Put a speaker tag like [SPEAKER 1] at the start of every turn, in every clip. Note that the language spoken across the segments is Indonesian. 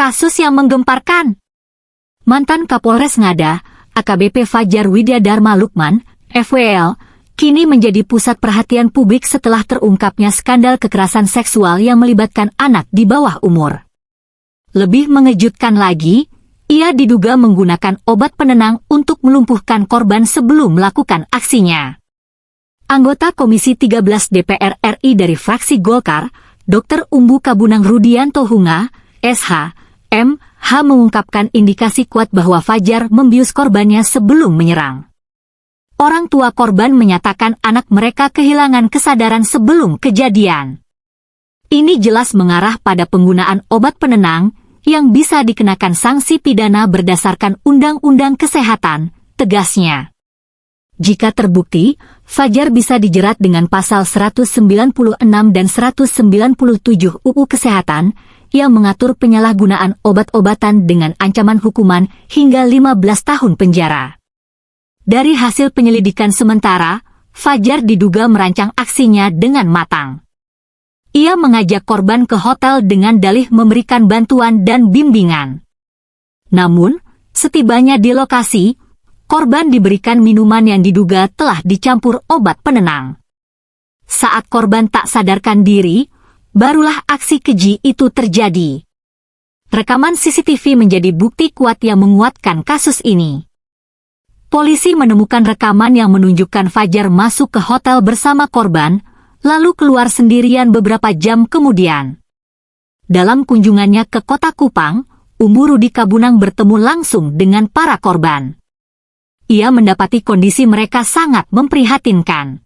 [SPEAKER 1] Kasus yang menggemparkan. Mantan Kapolres Ngada, AKBP Fajar Widya Dharma Lukman, FWL, kini menjadi pusat perhatian publik setelah terungkapnya skandal kekerasan seksual yang melibatkan anak di bawah umur. Lebih mengejutkan lagi, ia diduga menggunakan obat penenang untuk melumpuhkan korban sebelum melakukan aksinya. Anggota Komisi 13 DPR RI dari fraksi Golkar, Dr. Umbu Kabunang Rudianto Hunga, SH, MH mengungkapkan indikasi kuat bahwa Fajar membius korbannya sebelum menyerang. Orang tua korban menyatakan anak mereka kehilangan kesadaran sebelum kejadian. Ini jelas mengarah pada penggunaan obat penenang yang bisa dikenakan sanksi pidana berdasarkan Undang-Undang Kesehatan, tegasnya. Jika terbukti, Fajar bisa dijerat dengan pasal 196 dan 197 UU Kesehatan yang mengatur penyalahgunaan obat-obatan dengan ancaman hukuman hingga 15 tahun penjara. Dari hasil penyelidikan sementara, Fajar diduga merancang aksinya dengan matang. Ia mengajak korban ke hotel dengan dalih memberikan bantuan dan bimbingan. Namun, setibanya di lokasi, korban diberikan minuman yang diduga telah dicampur obat penenang. Saat korban tak sadarkan diri, barulah aksi keji itu terjadi. Rekaman CCTV menjadi bukti kuat yang menguatkan kasus ini. Polisi menemukan rekaman yang menunjukkan Fajar masuk ke hotel bersama korban, lalu keluar sendirian beberapa jam kemudian. Dalam kunjungannya ke kota Kupang, Umbu Rudi Kabunang bertemu langsung dengan para korban. Ia mendapati kondisi mereka sangat memprihatinkan.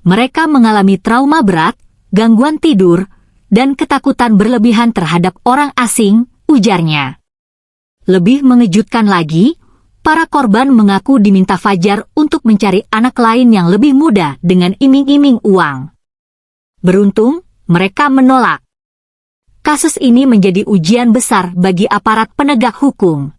[SPEAKER 1] Mereka mengalami trauma berat, gangguan tidur, dan ketakutan berlebihan terhadap orang asing, ujarnya. Lebih mengejutkan lagi, para korban mengaku diminta Fajar untuk mencari anak lain yang lebih muda dengan iming-iming uang. Beruntung, mereka menolak. Kasus ini menjadi ujian besar bagi aparat penegak hukum.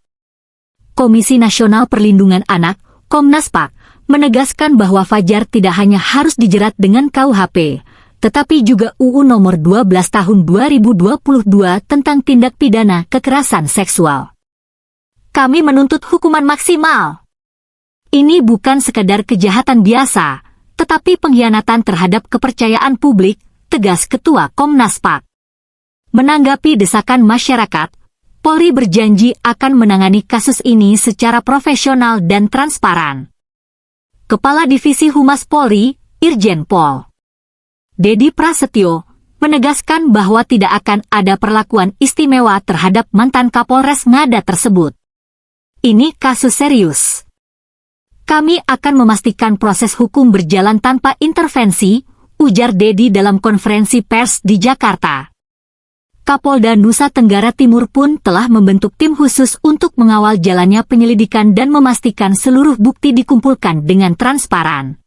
[SPEAKER 1] Komisi Nasional Perlindungan Anak, Komnas PAK, menegaskan bahwa Fajar tidak hanya harus dijerat dengan KUHP, tetapi juga UU Nomor 12 Tahun 2022 tentang tindak pidana kekerasan seksual. Kami menuntut hukuman maksimal. Ini bukan sekedar kejahatan biasa, tetapi pengkhianatan terhadap kepercayaan publik, tegas Ketua Komnas PAK. Menanggapi desakan masyarakat, Polri berjanji akan menangani kasus ini secara profesional dan transparan. Kepala Divisi Humas Polri, Irjen Pol Dedi Prasetyo, menegaskan bahwa tidak akan ada perlakuan istimewa terhadap mantan Kapolres Ngada tersebut. Ini kasus serius. Kami akan memastikan proses hukum berjalan tanpa intervensi, ujar Dedi dalam konferensi pers di Jakarta. Kapolda Nusa Tenggara Timur pun telah membentuk tim khusus untuk mengawal jalannya penyelidikan dan memastikan seluruh bukti dikumpulkan dengan transparan.